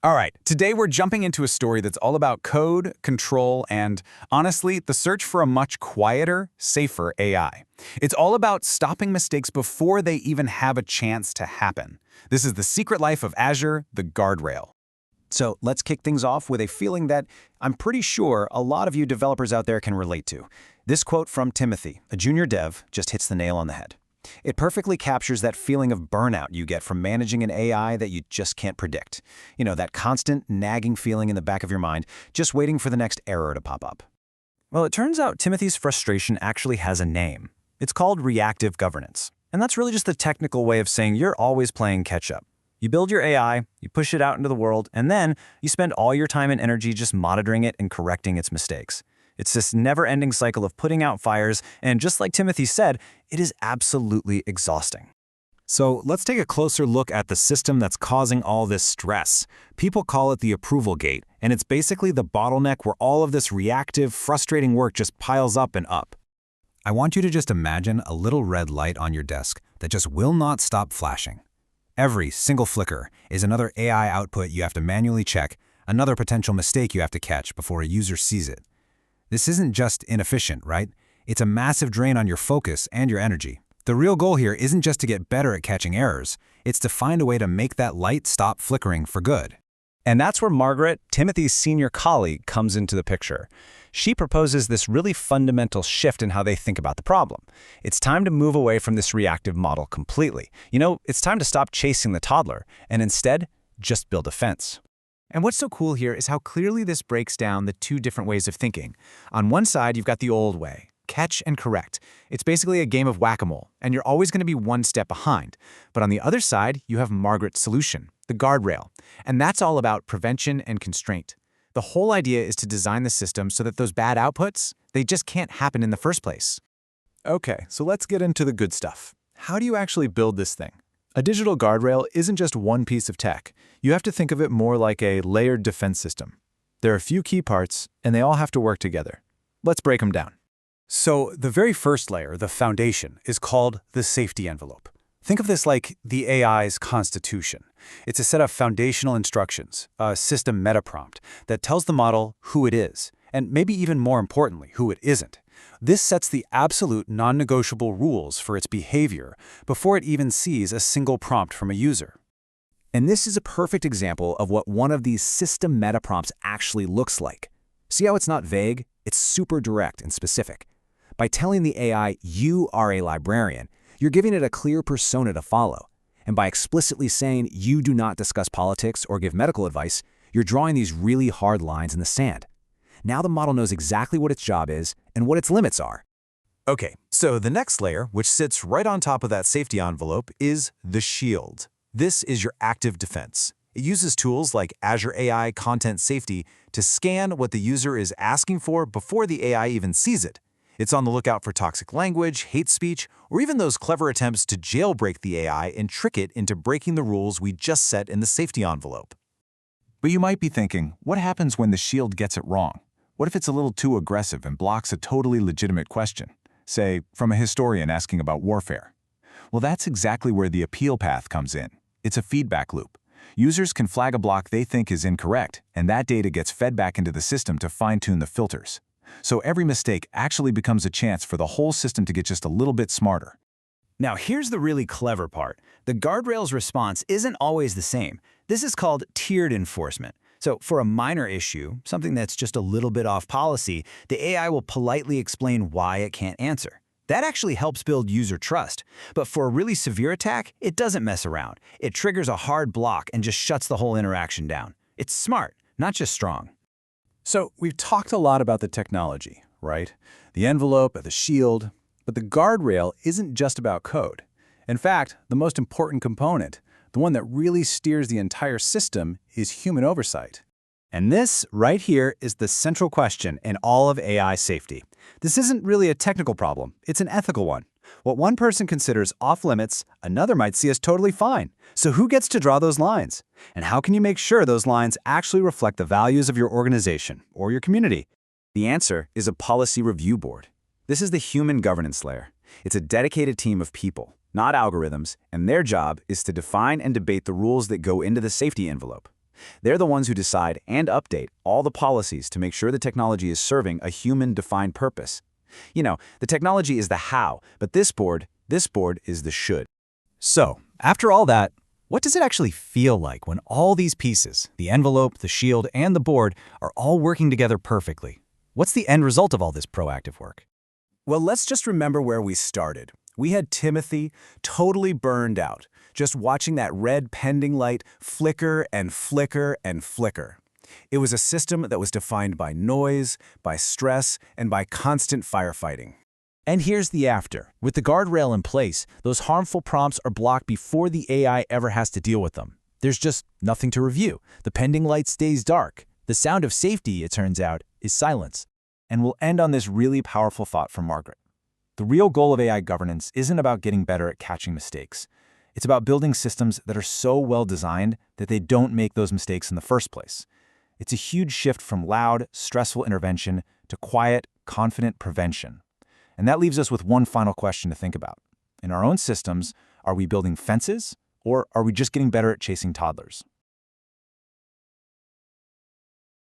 All right, today we're jumping into a story that's all about code, control, and, honestly, the search for a much quieter, safer AI. It's all about stopping mistakes before they even have a chance to happen. This is the secret life of Azure, the Guardrail. So let's kick things off with a feeling that I'm pretty sure a lot of you developers out there can relate to. This quote from Timothy, a junior dev, just hits the nail on the head. It perfectly captures that feeling of burnout you get from managing an AI that you just can't predict. You know, that constant nagging feeling in the back of your mind, just waiting for the next error to pop up. Well, it turns out Timothy's frustration actually has a name. It's called reactive governance. And that's really just the technical way of saying you're always playing catch-up. You build your AI, you push it out into the world, and then you spend all your time and energy just monitoring it and correcting its mistakes. It's this never-ending cycle of putting out fires, and just like Timothy said, it is absolutely exhausting. So let's take a closer look at the system that's causing all this stress. People call it the approval gate, and it's basically the bottleneck where all of this reactive, frustrating work just piles up and up. I want you to just imagine a little red light on your desk that just will not stop flashing. Every single flicker is another AI output you have to manually check, another potential mistake you have to catch before a user sees it. This isn't just inefficient, right? It's a massive drain on your focus and your energy. The real goal here isn't just to get better at catching errors, it's to find a way to make that light stop flickering for good. And that's where Margaret, Timothy's senior colleague, comes into the picture. She proposes this really fundamental shift in how they think about the problem. It's time to move away from this reactive model completely. You know, it's time to stop chasing the toddler and instead just build a fence. And what's so cool here is how clearly this breaks down the two different ways of thinking. On one side, you've got the old way, catch and correct. It's basically a game of whack-a-mole, and you're always going to be one step behind. But on the other side, you have Margaret's solution, the guardrail. And that's all about prevention and constraint. The whole idea is to design the system so that those bad outputs, they just can't happen in the first place. Okay, so let's get into the good stuff. How do you actually build this thing? A digital guardrail isn't just one piece of tech. You have to think of it more like a layered defense system. There are a few key parts, and they all have to work together. Let's break them down. So the very first layer, the foundation, is called the safety envelope. Think of this like the AI's constitution. It's a set of foundational instructions, a system meta prompt, that tells the model who it is, and maybe even more importantly, who it isn't. This sets the absolute non-negotiable rules for its behavior before it even sees a single prompt from a user. And this is a perfect example of what one of these system meta prompts actually looks like. See how it's not vague? It's super direct and specific. By telling the AI you are a librarian, you're giving it a clear persona to follow. And by explicitly saying you do not discuss politics or give medical advice, you're drawing these really hard lines in the sand. Now the model knows exactly what its job is and what its limits are. Okay, so the next layer, which sits right on top of that safety envelope, is the shield. This is your active defense. It uses tools like Azure AI Content Safety to scan what the user is asking for before the AI even sees it. It's on the lookout for toxic language, hate speech, or even those clever attempts to jailbreak the AI and trick it into breaking the rules we just set in the safety envelope. But you might be thinking, what happens when the shield gets it wrong? What if it's a little too aggressive and blocks a totally legitimate question, say, from a historian asking about warfare? Well, that's exactly where the appeal path comes in. It's a feedback loop. Users can flag a block they think is incorrect, and that data gets fed back into the system to fine-tune the filters. So every mistake actually becomes a chance for the whole system to get just a little bit smarter. Now here's the really clever part. The guardrail's response isn't always the same. This is called tiered enforcement. So for a minor issue, something that's just a little bit off policy, the AI will politely explain why it can't answer. That actually helps build user trust. But for a really severe attack, it doesn't mess around. It triggers a hard block and just shuts the whole interaction down. It's smart, not just strong. So we've talked a lot about the technology, right? The envelope, the shield, but the guardrail isn't just about code. In fact, the most important component, the one that really steers the entire system, is human oversight. And this, right here, is the central question in all of AI safety. This isn't really a technical problem, it's an ethical one. What one person considers off-limits, another might see as totally fine. So who gets to draw those lines? And how can you make sure those lines actually reflect the values of your organization or your community? The answer is a policy review board. This is the human governance layer. It's a dedicated team of people, not algorithms, and their job is to define and debate the rules that go into the safety envelope. They're the ones who decide and update all the policies to make sure the technology is serving a human-defined purpose. You know, the technology is the how, but this board is the should. So, after all that, what does it actually feel like when all these pieces, the envelope, the shield, and the board, are all working together perfectly? What's the end result of all this proactive work? Well, let's just remember where we started. We had Timothy totally burned out, just watching that red pending light flicker and flicker and flicker. It was a system that was defined by noise, by stress, and by constant firefighting. And here's the after. With the guardrail in place, those harmful prompts are blocked before the AI ever has to deal with them. There's just nothing to review. The pending light stays dark. The sound of safety, it turns out, is silence. And we'll end on this really powerful thought from Margaret. The real goal of AI governance isn't about getting better at catching mistakes. It's about building systems that are so well designed that they don't make those mistakes in the first place. It's a huge shift from loud, stressful intervention to quiet, confident prevention. And that leaves us with one final question to think about. In our own systems, are we building fences, or are we just getting better at chasing toddlers?